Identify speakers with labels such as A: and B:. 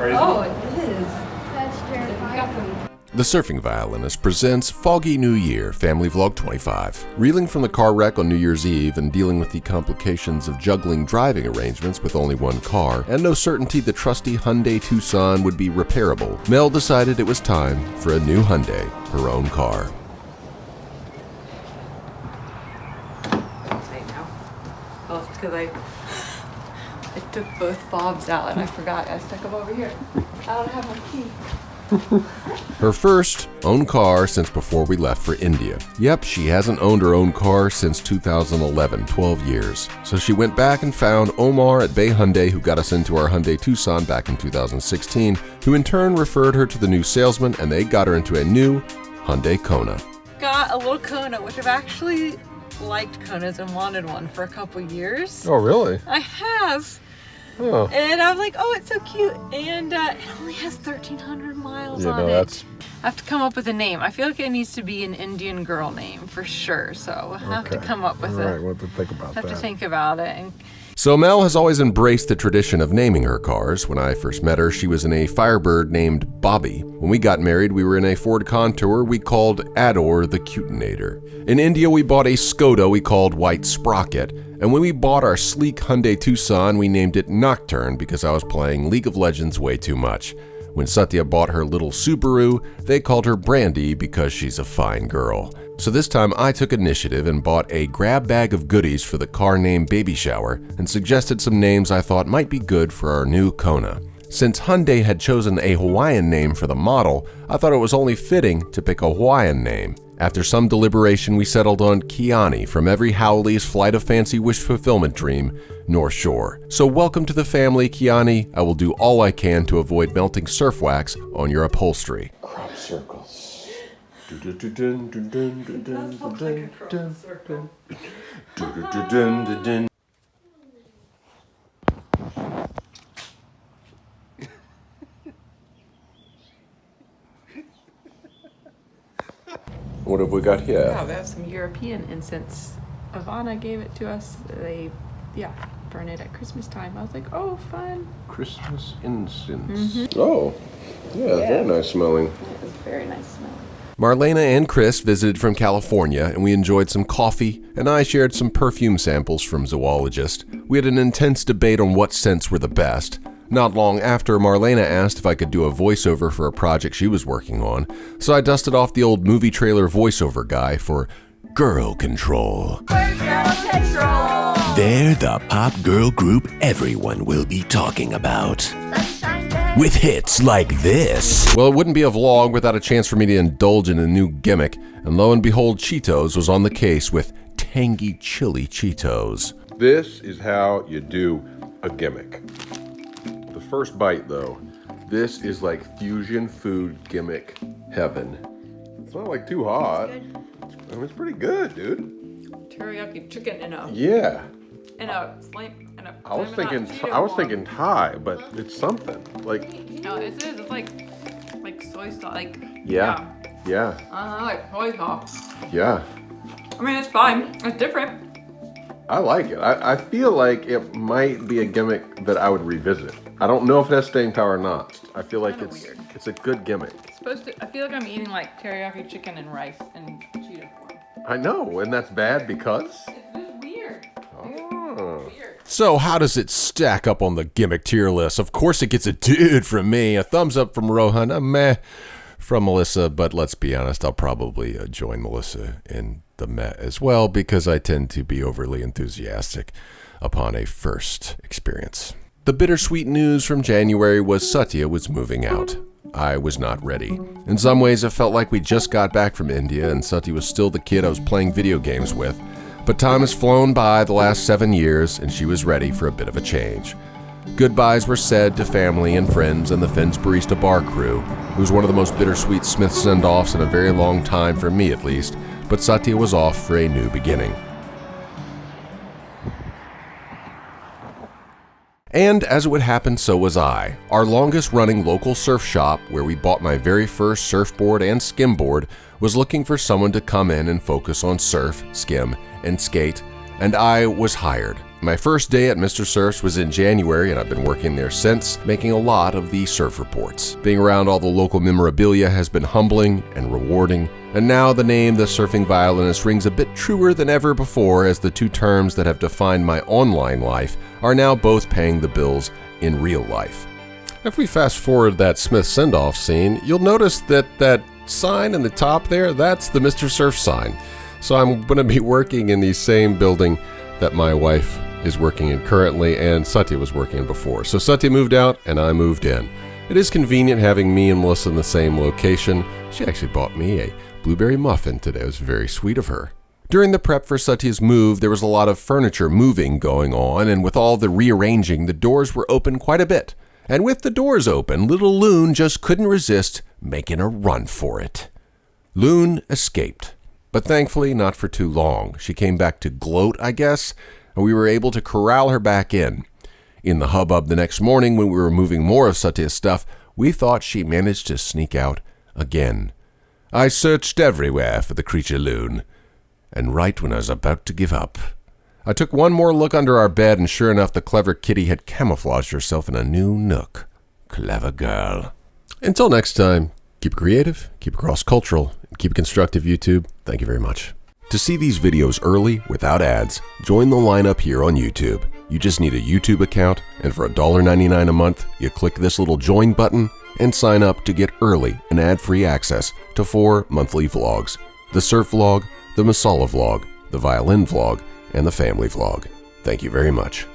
A: crazy?
B: Oh, it is.
C: That's terrifying.
D: The Surfing Violinist presents Foggy New Year, Family Vlog 25. Reeling from the car wreck on New Year's Eve and dealing with the complications of juggling driving arrangements with only one car, and no certainty the trusty Hyundai Tucson would be repairable, Mel decided it was time for a new Hyundai, her own car.
B: Right now. Well, it's because I took both fobs out and I forgot. I stuck them over here. I don't have my key.
D: Her first own car since before we left for India. Yep, she hasn't owned her own car since 2011, 12 years. So she went back and found Omar at Bay Hyundai, who got us into our Hyundai Tucson back in 2016, who in turn referred her to the new salesman, and they got her into a new Hyundai Kona.
B: Got a little Kona, which I've actually liked Konas and wanted one for a couple years.
D: Oh, really?
B: I have.
D: Oh.
B: And I'm like, oh, it's so cute. And it only has 1,300 miles on it. I have to come up with a name. I feel like it needs to be an Indian girl name for sure. So I have to come up with it.
D: All right, we'll have to think about that.
B: Have to think about it. And
D: so Mel has always embraced the tradition of naming her cars. When I first met her, she was in a Firebird named Bobby. When we got married, we were in a Ford Contour we called Ador the Cutinator. In India, we bought a Skoda we called White Sprocket. And when we bought our sleek Hyundai Tucson, we named it Nocturne because I was playing League of Legends way too much. When Satya bought her little Subaru, they called her Brandy because she's a fine girl. So this time I took initiative and bought a grab bag of goodies for the car named Baby Shower and suggested some names I thought might be good for our new Kona. Since Hyundai had chosen a Hawaiian name for the model, I thought it was only fitting to pick a Hawaiian name. After some deliberation, we settled on Kiani from every Howley's Flight of Fancy wish fulfillment dream, North Shore. So welcome to the family, Kiani. I will do all I can to avoid melting surf wax on your upholstery. Crop circles. What have we got here?
B: yeah, we have some European incense. Ivana gave it to us. They, burn it at Christmas time. I was like, oh, fun.
D: Christmas incense. Oh, yeah, very nice smelling.
B: It was very nice smelling.
D: Marlena and Chris visited from California, and we enjoyed some coffee, and I shared some perfume samples from Zoologist. We had an intense debate on what scents were the best. Not long after, Marlena asked if I could do a voiceover for a project she was working on, so I dusted off the old movie trailer voiceover guy for Girl Control.
E: They're the pop girl group everyone will be talking about. With hits like this.
D: Well, it wouldn't be a vlog without a chance for me to indulge in a new gimmick, and lo and behold, Cheetos was on the case with tangy chili Cheetos. This is how you do a gimmick. The first bite, though, this is like fusion food gimmick heaven. It's not like too hot. It's pretty good, dude.
B: Teriyaki chicken in a
D: I was thinking Thai, but it's something like.
B: No, it is. It's like soy sauce.
D: Yeah.
B: Like soy sauce.
D: Yeah.
B: I mean, it's fine. It's different.
D: I like it. I feel like it might be a gimmick that I would revisit. I don't know if it has staying power or not. I feel like it's a good gimmick.
B: I feel like I'm eating like teriyaki chicken and rice and Cheeto form.
D: I know, and that's bad because.
B: It's just weird.
D: Oh. So how does it stack up on the gimmick tier list? Of course it gets a dude from me, a thumbs up from Rohan, a meh from Melissa, but let's be honest, I'll probably join Melissa in the meh as well because I tend to be overly enthusiastic upon a first experience. The bittersweet news from January was Satya was moving out. I was not ready. In some ways, it felt like we just got back from India and Satya was still the kid I was playing video games with. But time has flown by the last 7 years, and she was ready for a bit of a change. Goodbyes were said to family and friends and the Finn's Barista Bar crew. It was one of the most bittersweet Smith send-offs in a very long time, for me at least, but Satya was off for a new beginning. And as it would happen, so was I. Our longest-running local surf shop, where we bought my very first surfboard and skimboard, was looking for someone to come in and focus on surf, skim, and skate, and I was hired. My first day at Mr. Surf's was in January, and I've been working there since, making a lot of the surf reports. Being around all the local memorabilia has been humbling and rewarding, and now the name The Surfing Violinist rings a bit truer than ever before, as the two terms that have defined my online life are now both paying the bills in real life. If we fast forward that Smith send-off scene, you'll notice that that sign in the top there, that's the Mr. Surf sign. So I'm going to be working in the same building that my wife is working in currently and Satya was working in before. So Satya moved out and I moved in. It is convenient having me and Melissa in the same location. She actually bought me a blueberry muffin today. It was very sweet of her. During the prep for Satya's move, there was a lot of furniture moving going on, and with all the rearranging, the doors were open quite a bit. And with the doors open, little Loon just couldn't resist making a run for it. Loon escaped, but thankfully not for too long. She came back to gloat, I guess, and we were able to corral her back in. In the hubbub the next morning when we were moving more of Satya's stuff, we thought she managed to sneak out again. I searched everywhere for the creature Loon, and right when I was about to give up, I took one more look under our bed, and sure enough, the clever kitty had camouflaged herself in a new nook. Clever girl. Until next time, keep it creative, keep it cross-cultural, and keep it constructive, YouTube. Thank you very much. To see these videos early, without ads, join the lineup here on YouTube. You just need a YouTube account, and for $1.99 a month, you click this little join button and sign up to get early and ad-free access to 4 monthly vlogs: the surf vlog, the Masala vlog, the violin vlog, and the family vlog. Thank you very much.